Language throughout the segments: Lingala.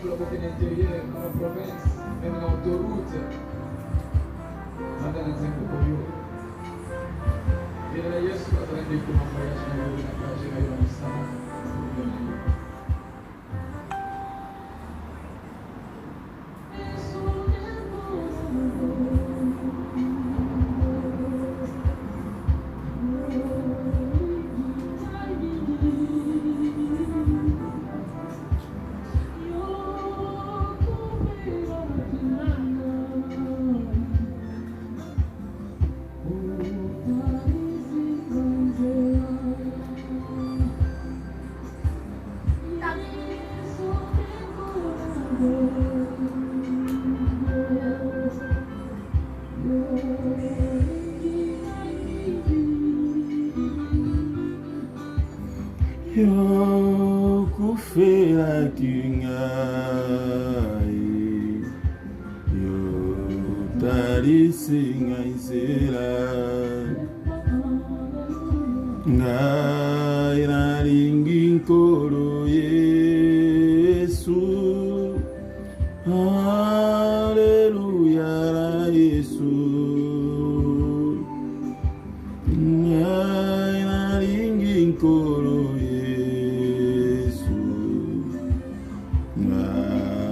à l'intérieur, dans la province, même dans l'autoroute. Pendant les 5 jours. Et là, il y a ce qu'on a dit pour un voyage dans la plage et dans le salon. Yokufela kingai Yotarisinga isela Ngai nalingi nkolo Yesu Haleluya la Yesu Ngai nalingi nkolo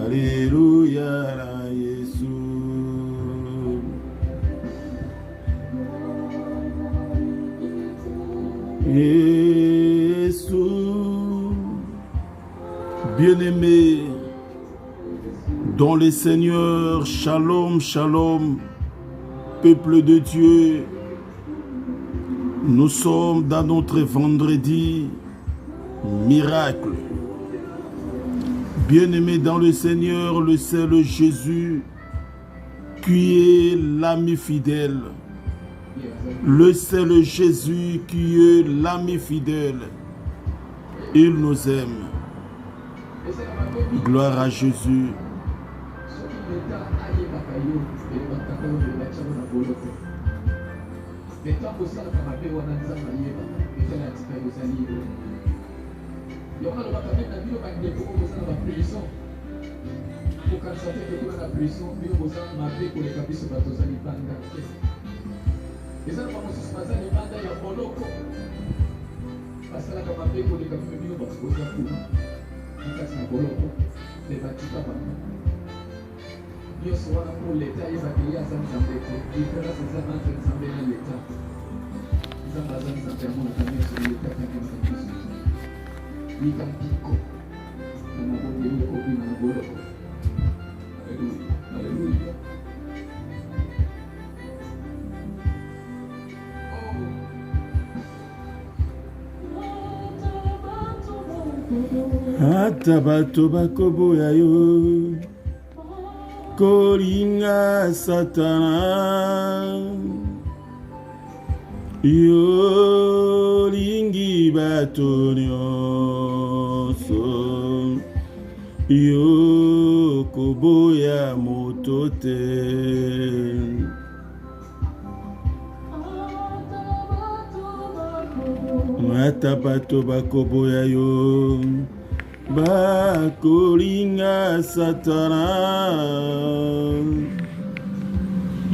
Alléluia la Jésus. Jésus, bien-aimé dans le Seigneur, shalom, shalom, peuple de Dieu. Nous sommes dans notre vendredi miracle. Bien-aimé dans le Seigneur, le seul Jésus, qui est l'ami fidèle. Le seul Jésus qui est l'ami fidèle. Il nous aime. Gloire à Jésus. Il y a un prison. Pour qu'on sorte de la prison, il y a un mappé pour les capistes de Batozali Banda. Et ça, nous avons suspendu les bandes et les bolocos. Parce que là, on a mappé pour les capistes de Batozali Banda. On a fait un boloco. Les bâtiments pas. Il y a souvent pour l'État, il y a des gens qui sont embêtés. Il faut là, c'est ça, on est ensemble dans l'État. Ils ont besoin de s'enfermer sur l'État quand ils sont tous. Ils sont pico. Alléluia. Ata bato bakoboya yo kolinga satana yo lingi bato nyonso yo koboya moto te. Ata bato bakoboya yo bakolinga satana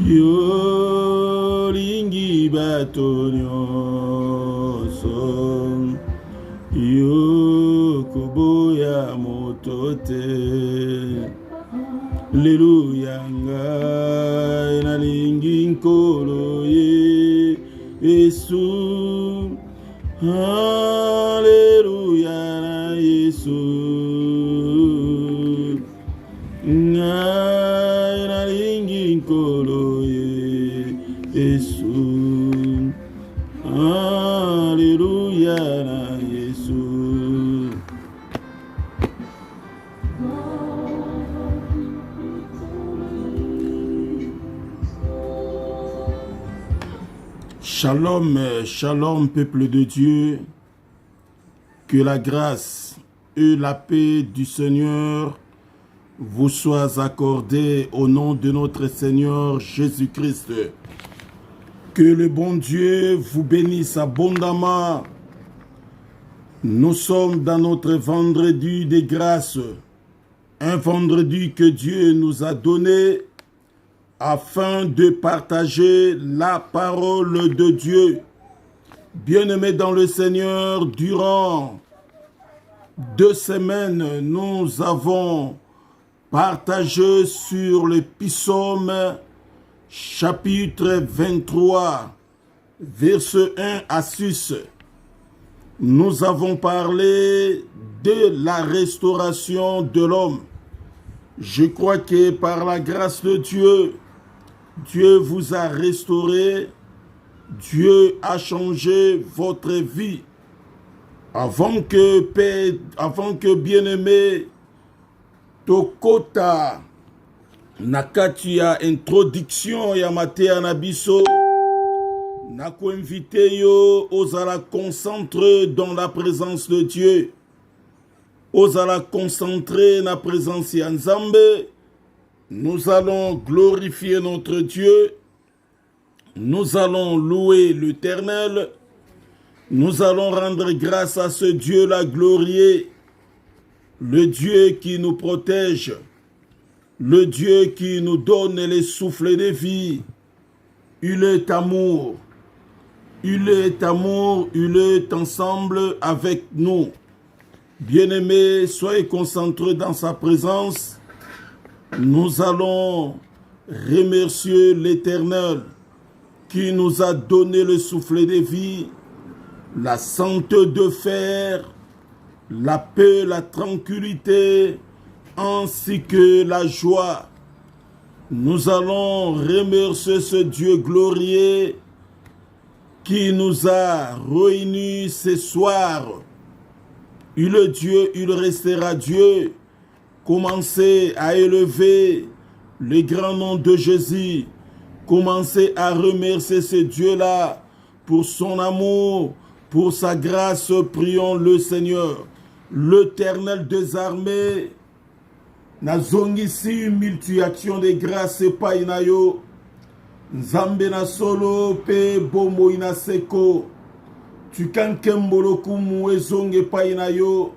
yo lingi bato nyonso yo koboya moto te. Alléluia ngai nalingi nkolo Yesu. Alléluia na Yesu. Ngai nalingi nkolo Yesu. Alléluia na Yesu. Shalom, shalom peuple de Dieu, que la grâce et la paix du Seigneur vous soient accordées au nom de notre Seigneur Jésus-Christ. Que le bon Dieu vous bénisse abondamment. Nous sommes dans notre vendredi de grâce. Un vendredi que Dieu nous a donné afin de partager la parole de Dieu. Bien-aimés dans le Seigneur, durant 2 semaines, nous avons partagé sur le psaume chapitre 23, verset 1 à 6. Nous avons parlé de la restauration de l'homme. Je crois que par la grâce de Dieu, Dieu vous a restauré, Dieu a changé votre vie. Avant que bien-aimé, tokota nakati ya introduction ya Matea Nabiso, nako invité yo ozala concentré dans la présence de Dieu. Ozala concentré na présence ya Nzambe. Nous allons glorifier notre Dieu. Nous allons louer l'Éternel. Nous allons rendre grâce à ce Dieu-là glorieux, le Dieu qui nous protège, le Dieu qui nous donne les souffles de vie. Il est amour. Il est amour, il est ensemble avec nous. Bien-aimés, soyez concentrés dans sa présence. Nous allons remercier l'Éternel qui nous a donné le souffle de vie, la santé de fer, la paix, la tranquillité, ainsi que la joie. Nous allons remercier ce Dieu glorieux qui nous a réunis ce soir. Il est Dieu, il restera Dieu. Commencez à élever le grand nom de Jésus. Commencez à remercier ce Dieu-là pour son amour, pour sa grâce. Prions le Seigneur. L'Éternel des armées, nazongisi multiaction de grâce epai na yo. Nzambe na solo pe bomo ina seko. Tukankembolo kumu ezonge epai na yo.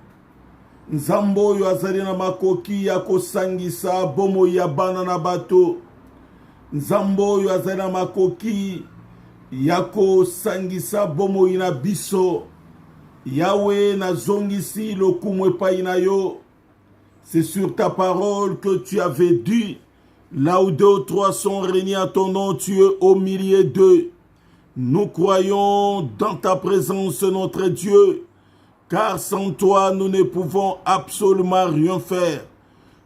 Nzambo oyo azali na makoki ya kosangisa bomo ya bana na bato. Nzambo oyo azali na makoki ya kosangisa bomo ina biso. Yahweh nazongisi lokumu epai na yo. C'est sur ta parole que tu avais dit, là où 2 ou 3 sont réunis à ton nom, tu es au milieu d'eux. Nous croyons dans ta présence, notre Dieu, car sans toi, nous ne pouvons absolument rien faire.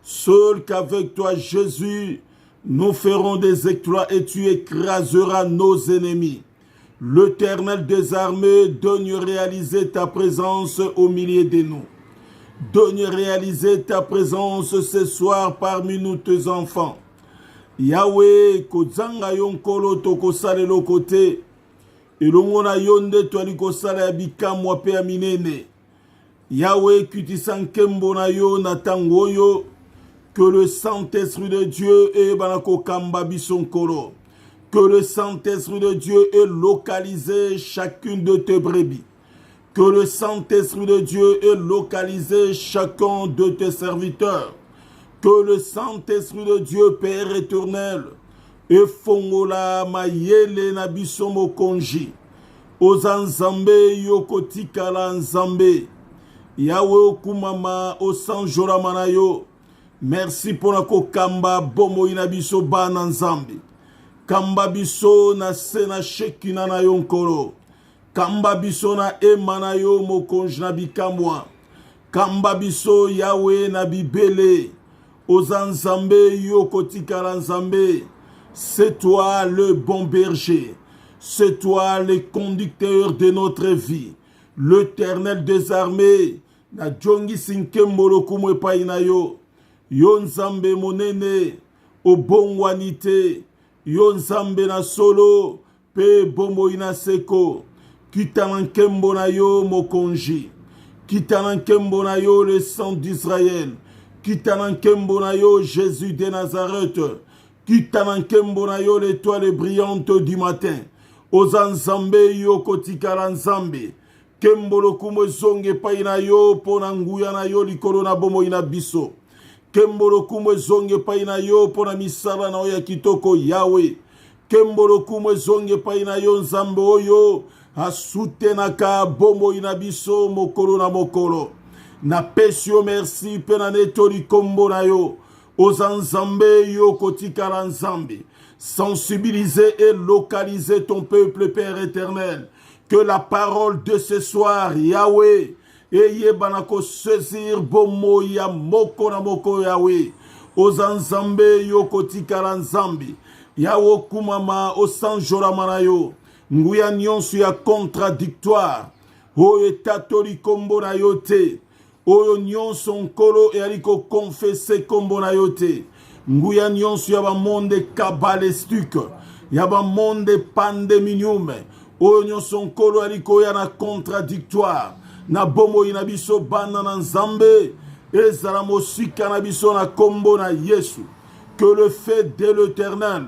Seul qu'avec toi, Jésus, nous ferons des exploits et tu écraseras nos ennemis. L'Éternel des armées donne réaliser ta présence au milieu de nous. Donne réaliser ta présence ce soir parmi nous, tes enfants. Yahweh, kozanga yonkolo tokosale lo kote. Elongona yonde toali kosala bikamwa pe aminene. Yahweh, kutisankembo na yo na tango yo. Que le Saint-Esprit de Dieu est banako kamba bisonkolo. Que le Saint-Esprit de Dieu ait localisé chacune de tes brebis. Que le Saint-Esprit de Dieu ait localisé chacun de tes serviteurs. Que le Saint-Esprit de Dieu, Père éternel, ait fongola mayele na biso mokonji. Ozanzambe yokotika la nzambe. Yahweh okumama osanjora manayo. Merci pour la kokamba bomo inabiso bana nzambe. Kamba biso na sena shekina na yonkoro. Kamba biso na emana yo mokonj na bikamwa. Kamba biso Yahweh na bibele. Ozanzambe yo kotikala nzambe. C'est toi le bon berger. C'est toi le conducteur de notre vie. L'Éternel des armées. Na jongi sinkembolo kumwe paina yo. Yo nzambe monene. Obongwanite. Yo nzambe na solo. Pe bomo ina seko. Kitanankembo na yo mokonji. Kitanankembo na yo le sang d'Israël. Kitanankembo na yo Jésus de Nazareth. Kitanankembo na yo l'étoile brillante du matin. Ozanzambe yo kotikala nzambe. Kembolo kumo zonge pa na yo pona nguya na yo likolo na bomo ina biso. Kembolokumu ezonge pai na yo pona misala na oya kitoko Yahweh. Kembolokumu ezonge pai na yo nzambe oyo asutenaka bomoi na biso mokolo na mokolo. Napesi yo merci pe na netoli kombo na yo. Oza nzambe yo kotikala nzambe. Sensibiliser et localiser ton peuple, Père éternel. Que la parole de ce soir, Yahweh, eye banako saisir bomo ya moko na moko Yahweh. Oza nzambe yo kotikala nzambe. Yawo kumama osanjora manayo. Nguya nyonso ya contradictoire. Oyo etatoli kombo na yo te. Oyo nyonso nkolo ealiko confesse kombo na yo te. Nguya nyonso ya ba monde kabbalistique. Ya ba monde pandeminium. Oyo nyonso nkolo ealiko ya na contradictoire. Na bomo ina biso bana na nzambe. Ezala mosika na biso na kombo na Yesu. Que le fait de l'Éternel,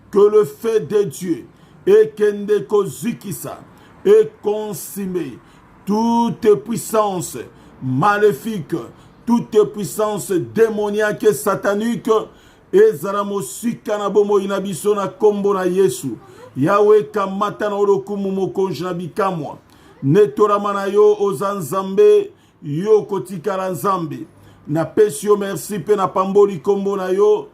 que le fait de Dieu, et kende kozikisa, et consumé toute puissance maléfique, toute puissance démoniaque et satanique, ezala mosika na bomo ina biso na kombo na Yesu. Yahweh kamata na orokumu mokonji na bikamwa. Netorama na yo oza nzambe, yo kotikala nzambe. Na pesi yo merci pe na pamboli kombo na yo.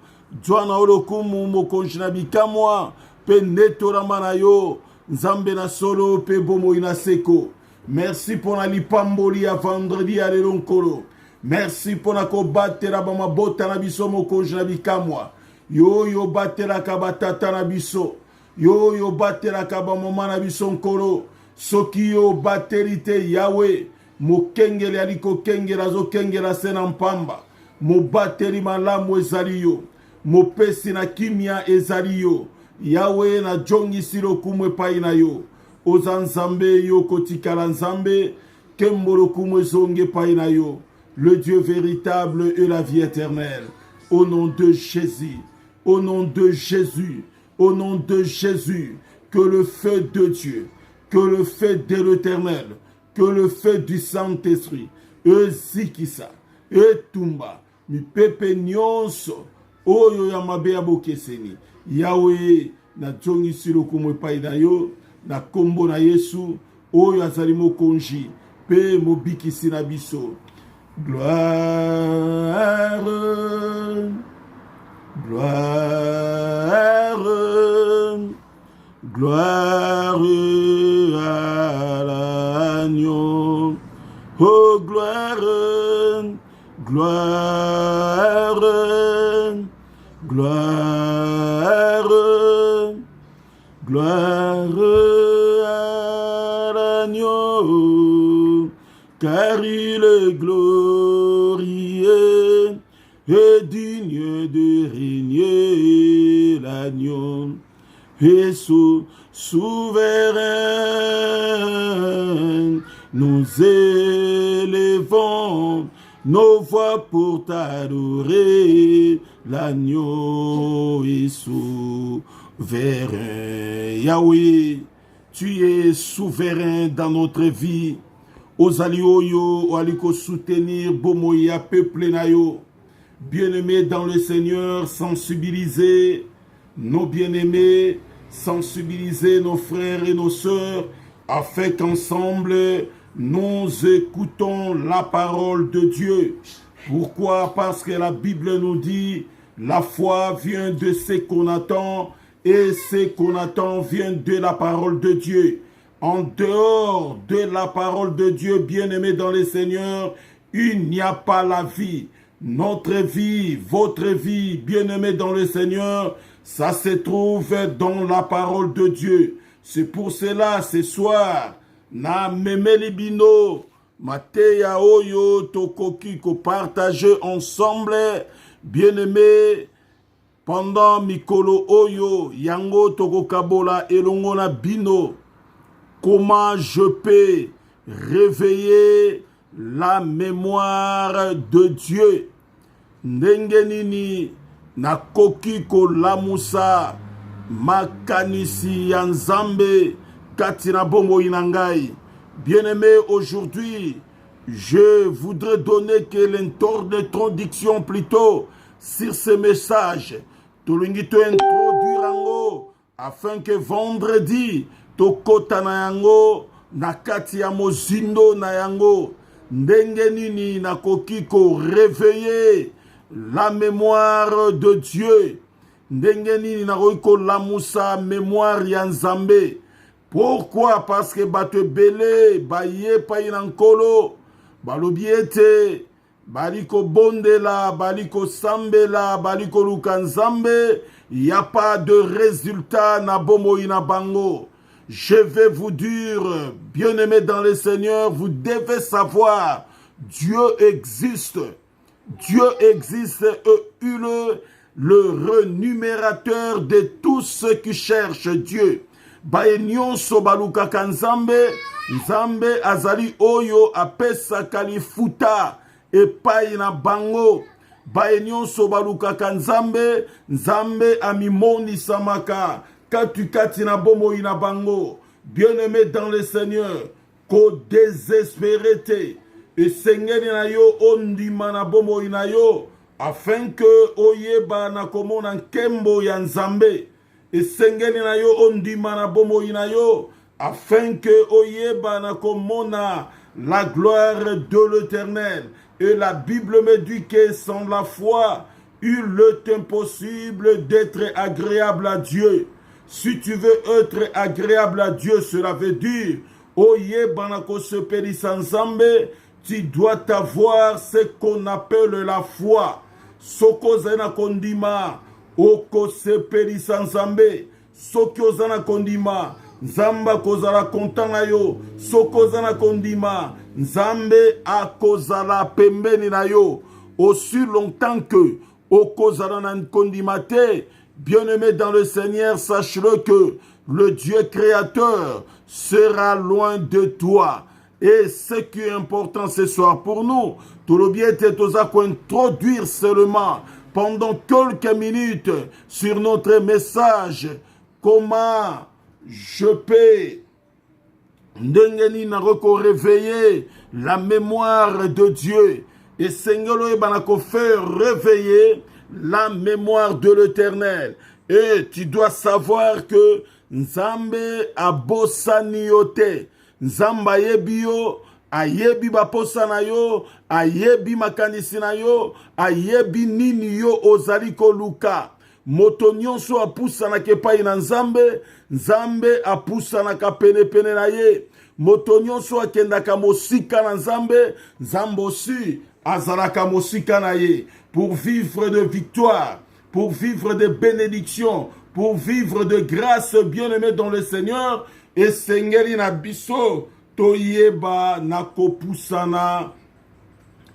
Joana orokumu mokonji na bikamwa. Pe netorama na yo. Nzambe na solo pe bomo ina seko. Merci pour la lipamboli à vendredi à l'elonkolo. Merci pour la kobatera ba mabota na biso mokonji na bikamwa. Yo batela kabatata na biso. Yo batela kaba mama na biso nkolo. Soki yo baterite Yahweh. Mokengele aliko kengela zo kengela sena mpamba. Mo bateri malamu ezali yo. Mo pesi na kimia ezali yo. Yahweh na jongi silo kumwe pai na yo. Oza nzambe yo kotikala nzambe. Kembolo kumwe zonge pai na yo. Le Dieu véritable et la vie éternelle. Au nom de Jésus. Au nom de Jésus. Au nom de Jésus. Que le feu de Dieu. Que le feu de l'Éternel. Que le feu du Saint-Esprit. Ezikisa. Etumba. Mi pepe nyonso. Oyo ya mabe ya bokeseni. Yahweh na jongi silo kumwe pai na yo. Na kombo na Yesu. Oyo azali mokonji. Pe mobikisi na biso. Gloire. Gloire. Gloire à l'agneau. Oh gloire. Gloire. Gloire. Gloire à l'agneau. Car il est glorieux et digne de régner l'agneau. Et souverain, nous élevons nos voix pour t'adorer. L'agneau est souverain. Yahweh, tu es souverain dans notre vie. Ozali oyo aliko soutenir bomoya peuple na yo. Bien-aimés dans le Seigneur, sensibiliser nos bien-aimés, sensibiliser nos frères et nos sœurs, afin qu'ensemble nous écoutons la parole de Dieu. Pourquoi? Parce que la Bible nous dit, la foi vient de ce qu'on attend, et ce qu'on attend vient de la parole de Dieu. En dehors de la parole de Dieu, bien-aimés dans le Seigneur, il n'y a pas la vie. Notre vie, votre vie, bien-aimés dans le Seigneur, ça se trouve dans la parole de Dieu. C'est pour cela, ce soir, na memeli bino, mateya oyo tokoki ko partager ensemble, bien-aimés, pendant mikolo oyo, yango toko kabola elongo na bino, comment je peux réveiller la mémoire de Dieu. Ndenge nini nakoki kolamusa makanisi ya Nzambe kati na bomoi na ngai. Bien-aimé, aujourd'hui, je voudrais donner que l'introduction plutôt sur ce message. Tolingi to introduire yango afin que vendredi tokota na yango na kati ya mozindo na yango ndenge nini nakoki ko réveiller la mémoire de Dieu. Ndenge nini nakoki ko lamusa mémoire ya Nzambe. Pourquoi? Parce que bato belé baye pa ina nkolo balobi ete baliko bondela baliko sambela baliko luka Nzambe, il n'y a pas de résultat na bomoi na bango. Je vais vous dire, bien-aimés dans le Seigneur, vous devez savoir, Dieu existe. Dieu existe et le renumérateur de tous ceux qui cherchent Dieu. Baye nyonso balukaka Nzambe, Nzambe azali oyo apesa kalifuta epai na bango. Baye nyonso balukaka Nzambe, Nzambe amimonisamaka kati na bomoi na bango. Bien-aimé dans le Seigneur, ko désespéré te esengeli na yo ondima na bomoi na yo afin que oyeba na komona nkembo ya Nzambe. Esengeli na yo ondima na bomoi na yo afin que oyeba na komona la gloire de l'Éternel. Et la Bible me dit que sans la foi, il est impossible d'être agréable à Dieu. Si tu veux être agréable à Dieu, cela veut dire oyeba na kosepelisa Nzambe, tu dois avoir ce qu'on appelle la foi. Soko zena kondima oko sepelisa Nzambe. Soki ozana kondima Nzamba kozala kontan na yo. Soko zana kondima Nzambe akozala pembeni na yo. Aussi longtemps que okozala na kondima te, bien-aimé dans le Seigneur, sache-le que le Dieu créateur sera loin de toi. Et ce qui est important ce soir pour nous, tout le bien est introduire seulement pendant quelques minutes sur notre message comment je peux réveiller la mémoire de Dieu. Et Seigneur, faire réveiller la mémoire de l'Éternel. Et tu dois savoir que Nzambe abosani yote. Nzamba ayebi yo, ayebi baposa na yo, ayebi makanisi na yo, ayebi nini yo ozali koluka. Moto nyonso apusanaka epai na Nzambe, Nzambe apusanaka pene na ye. Moto nyonso akendaka mosika na Nzambe, Nzambe aussi azalaka mosika na ye. Pour vivre de victoire, pour vivre de bénédiction, pour vivre de grâce, bien-aimé dans le Seigneur. Et Seigneur na biso toyeba na kopusana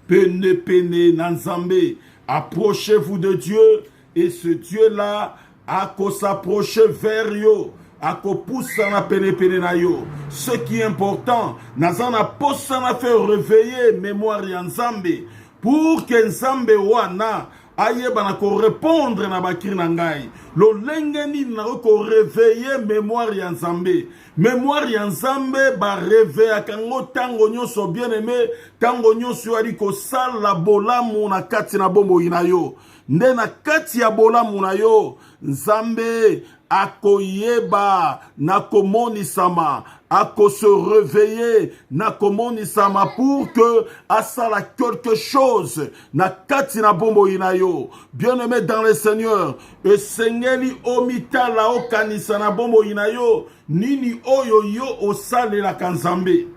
pene na Nzambe. Approchez-vous de Dieu et ce Dieu-là a ko s'approcher vers yo, a ko pusana pene na yo. Ce qui est important, nazana posana faire réveiller mémoire ya Nzambe pour que Nzambe wana ayeba na ko répondre na bakiri na ngai. Lo lengeni na ko réveiller mémoire ya Nzambe. Mémoire ya Nzambe ba réveiller kango tango nyonso bien-aimé, tango nyonso ali ko sala bolamu na kati na bombo inayo. Nde na kati ya bolamu na yo, Nzambe akoyeba na komonisama, ako se réveiller na komonisama pour que asala quelque chose na kati na bombo inayo. Bien-aimé dans le Seigneur, e sengeli omitala okanisa na bombo inayo, nini oyo yo osale la Nzambe.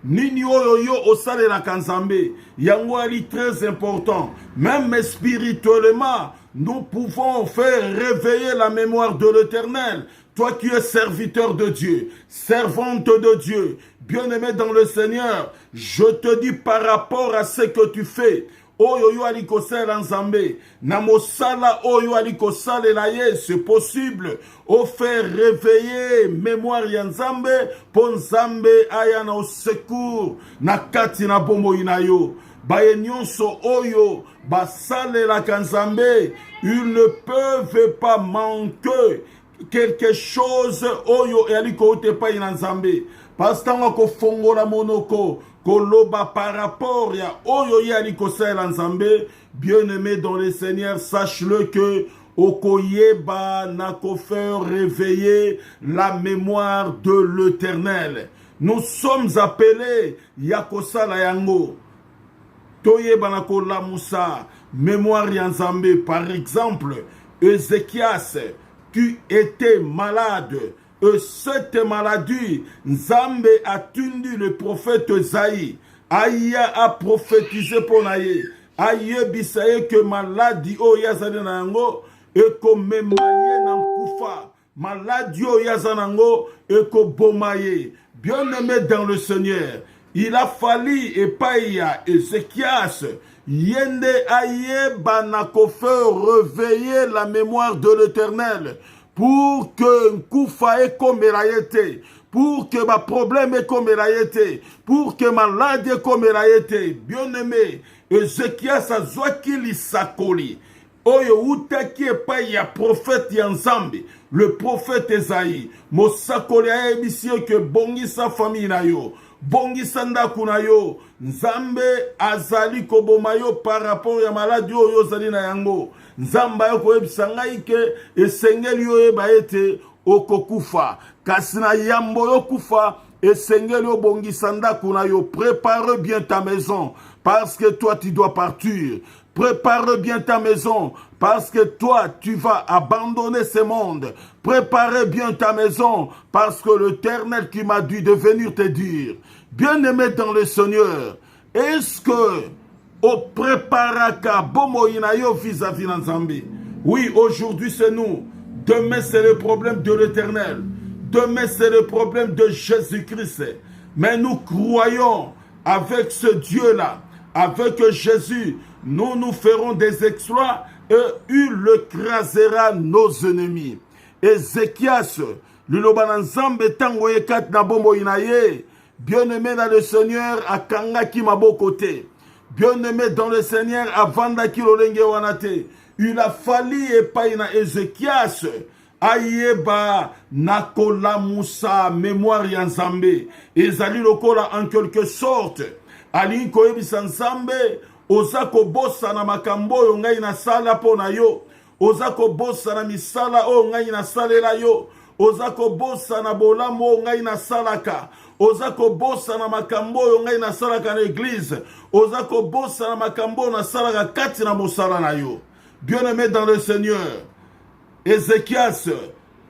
Nini oyo yo osale la Nzambe. Yango ali très important. Même spirituellement, nous pouvons faire réveiller la mémoire de l'Éternel. Toi qui es serviteur de Dieu, servante de Dieu, bien-aimé dans le Seigneur, je te dis par rapport à ce que tu fais, oyo yo aliko sala Nzambe, na mosala oyo aliko sala la ye, c'est possible, o faire réveiller mémoire ya Nzambe, po Nzambe aya na au secours, na kati na bombo inayo. Baye nyonso oyo basale la Nzambe, ils ne peuvent pas manquer quelque chose oyo aliko te pa ina Nzambe. Parce que ko fongola monoko, koloba par rapport ya oyo yali kosala nzambe. Bien-aimé dans le Seigneur, sache-le que okoyeba na faire réveiller la mémoire de l'Éternel. Nous sommes appelés yakosala yango. Toyeba na kolamusa mémoire ya nzambe. Par exemple, Ézéchias qui était malade. Et cette maladie, Nzambe a tundu le prophète Esaïe. Aya a prophétisé pour naye. Aye bisaye que maladie o yazali na yango eko memaye na kufa. Maladie o yazanango eko bomaye. Bien-aimé dans le Seigneur, il a fallu epaïa Ézéchias yende aye banako faire réveiller la mémoire de l'Éternel pour que kufa eko merayete, pour que ma problème eko merayete, pour que maladie eko merayete. Bien-aimé, Ézéchias azwaki lisakoli oyo utaki epai ya prophète ya Nzambe, le prophète Esaïe. Mosakoli ayebisi yo ke bongisa famille na yo, bongisa ndako na yo. Nzambe azali koboma yo par rapport ya maladie oyo ozali na yango. Nzambe ayo koyebisa ngai ke esengeli yo yeba ete okokufa, kasi na yambo yo kufa esengeli yo bongisa ndako na yo. Prépare bien ta maison parce que toi tu dois partir. Prépare bien ta maison parce que toi tu vas abandonner ce monde. Prépare bien ta maison parce que l'Éternel qui m'a dit de venir te dire. Bien-aimé dans le Seigneur, est-ce que au préparaka bomoina yo vis-à-vis d'Nzambe? Oui, aujourd'hui c'est nous. Demain c'est le problème de l'Éternel. Demain c'est le problème de Jésus-Christ. Mais nous croyons avec ce Dieu-là, avec Jésus, nous ferons des exploits et il écrasera nos ennemis. Ézéchias, le Nzambe tango yekat na bombo inaye. Bien-aimé dans le Seigneur, akangaki mabokote. Bien-aimé dans le Seigneur, avandaki lolenge wanate. Il a fallu epai na Ézéchias ayeba nakola musa mémoire ya Nzambe. Ezali lokola en quelque sorte ali koyebisa Nzambe oza kobosa na makambo oyo ngai nasala mpo na yo. Oza kobosa na misala oyo ngai nasalela yo. Oza kobosa na bolamu oyo ngai nasalaka. Oza kobosa na makambo oyo ngai nasalaka na église. Oza kobosa na makambo oyo nasalaka kati na mosala na yo. Bien-aimé dans le Seigneur, Ézéchias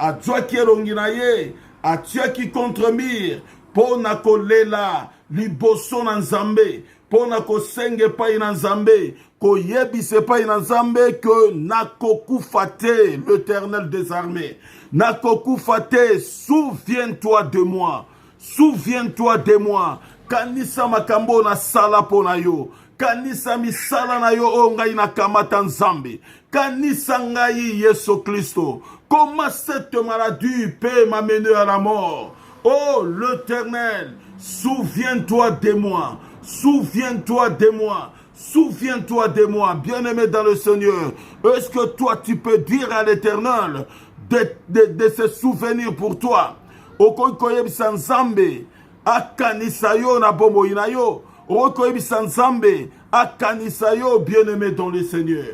azwaki elongi na ye, atiaki contre mire mpo na kolela liboso na Nzambe, mpo na kosenga epai na Nzambe, koyebisa epai na Nzambe ke nakokufa te, l'Éternel des armées. Nakokufa te, souviens-toi de moi. Souviens-toi de moi. Kanisa makambo na sala mpo na yo. Kanisa misala na yo o ngai na kamata Nzambe. Kanisa ngai Yesu Christo. Comment cette maladie peut m'amener à la mort? Oh l'Éternel, souviens-toi de moi. Souviens-toi de moi. Souviens-toi de moi. Bien-aimé dans le Seigneur, est-ce que toi tu peux dire à l'Éternel de se souvenir pour toi? Okoyebisa Nzambe akanisa yo na bombo ina yo. Okoyebisa Nzambe akanisa yo, bien-aimé dans le Seigneur.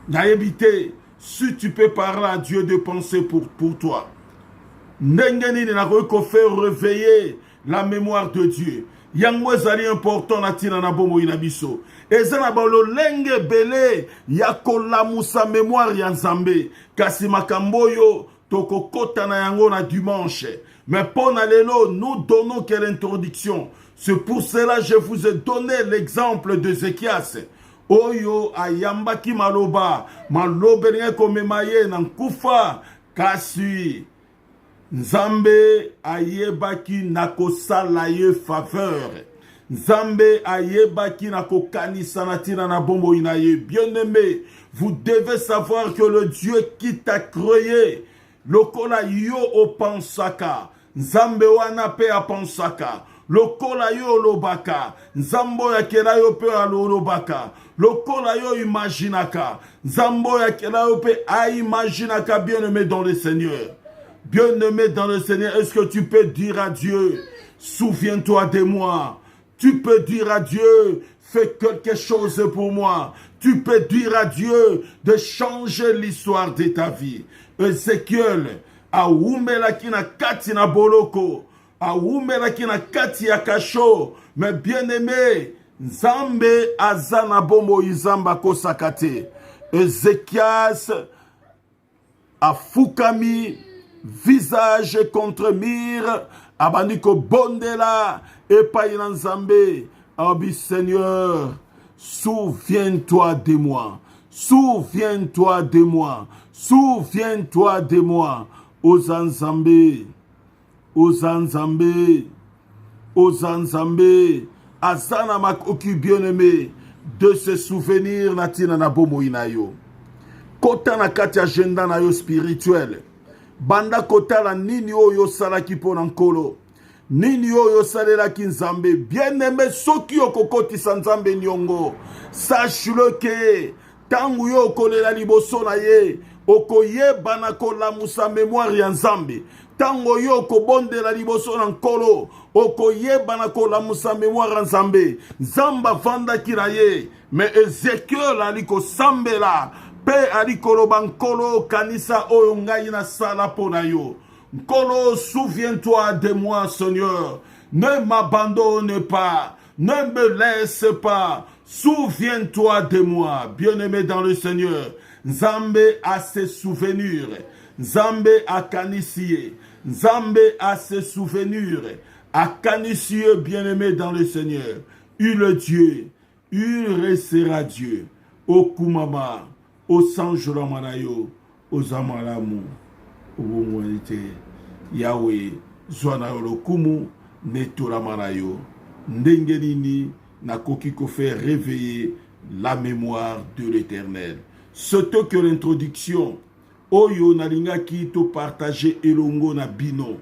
Naebite, si tu peux parler à Dieu de penser pour toi. Ndengeni na ko faire réveiller la mémoire de Dieu. Yango ezali important na tina na bombo ina biso. Ezana balo lenge bele ya kolamusa mémoire ya Nzambe. Kasi makambo yo tokokota na yango na dimanche. Mais pour lelo, nous donnons quelle introduction. C'est pour cela que je vous ai donné l'exemple de Ézéchias. Oyo ayambaki maloba. Malobe nye komemaye na nkufa. Kasi Nzambe ayebaki nakosala ye faveur. Nzambe ayebaki nakokanisa na tina na bombo inaye. Bien-aimé, vous devez savoir que le Dieu qui t'a créé, lokola yo opansaka, Nzambe wana pe apansaka. Lokola yo lobaka, Nzambo yakela yo pe alobaka. Lokola yo imaginaka, Nzambo yakela yo pe aimaginaka. Bien-aimé dans le Seigneur. Bien-aimé dans le Seigneur, est-ce que tu peux dire à Dieu, souviens-toi de moi. Tu peux dire à Dieu, fais quelque chose pour moi. Tu peux dire à Dieu de changer l'histoire de ta vie. Ézéchiel, aumelaki na kati na boloko, aumelaki na kati ya kasho, mais bien aimé, Nzambe azana bomo izamba kosakate. Ézéchias afukami, visage contre mire, abandiko bondela, epai na Nzambe, abi Seigneur, souviens-toi de moi, souviens-toi de moi, souviens-toi de moi, Ozanzambe, Ozanzambe, Ozanzambe, Azana makoki bien-aimé, de se souvenir natina na bomo inayo. Kota na kati agenda na yo spirituel. Banda kota la nini oyo salaki pona nkolo. Nini oyo salelaki Nzambe. Bien-aimé soki yo kokotisa Nzambe nyongo. Sache-le que tangu yo kolela liboso na ye, okoyeba na kolamusa mémoire ya Nzambe. Tango yo kobondela liboso na nkolo, okoyeba na kolamusa mémoire ya Nzambe. Nzamba vandaki na ye, mais Ézéchiel aliko sambela. Pe alikoloba nkolo kanisa oyo ngai na sala pona yo. Nkolo, souviens-toi de moi, Seigneur. Ne m'abandonne pas. Ne me laisse pas. Souviens-toi de moi. Bien-aimé dans le Seigneur. Nzambe a ses souvenirs. Nzambe a kanisiye. Nzambe a ses souvenirs. A kanisiye, bien-aimé dans le Seigneur. Il Dieu. Il restera Dieu. Okumama. Osanjura manayo, ozamalamu, ubumwelite, Yahweh, zwana yolokumu, netura manayo, ndengelini, nakoki ko faire réveiller la mémoire de l'Éternel. Surtout que l'introduction, oyo nalingaki to partager elongo na bino,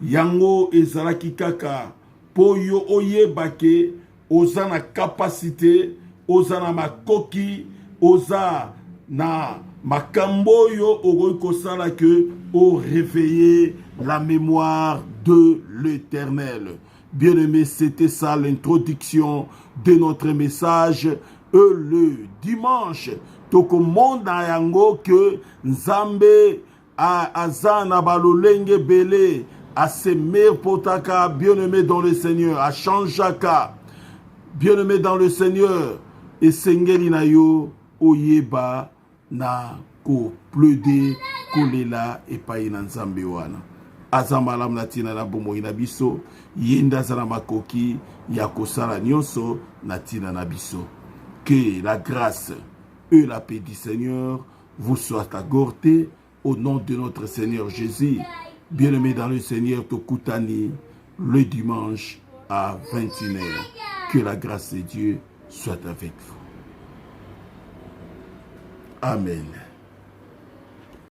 yango ezalaki kaka, poyo oyebake, oza na capacité, oza na makoki, oza na makambo yo kosala que au réveiller la mémoire de l'Éternel. Bien-aimé, c'était ça l'introduction de notre message. Le dimanche, tokomonda yango que Nzambe azana balolenge belé a semer potaka, bien-aimé dans le Seigneur, a changeaka, bien-aimé dans le Seigneur, et sengeli na yo oyeba na ko pleuder kolela epai na Nzambe wana. Azamalam na tina na bomoi na biso, yenda zana makoki ya kosala nyonso na tina na biso. Que la grâce et la paix du Seigneur vous soient accordées au nom de notre Seigneur Jésus. Bien-aimé dans le Seigneur, Tokutani, le dimanche à 21h. Que la grâce de Dieu soit avec vous. Amen.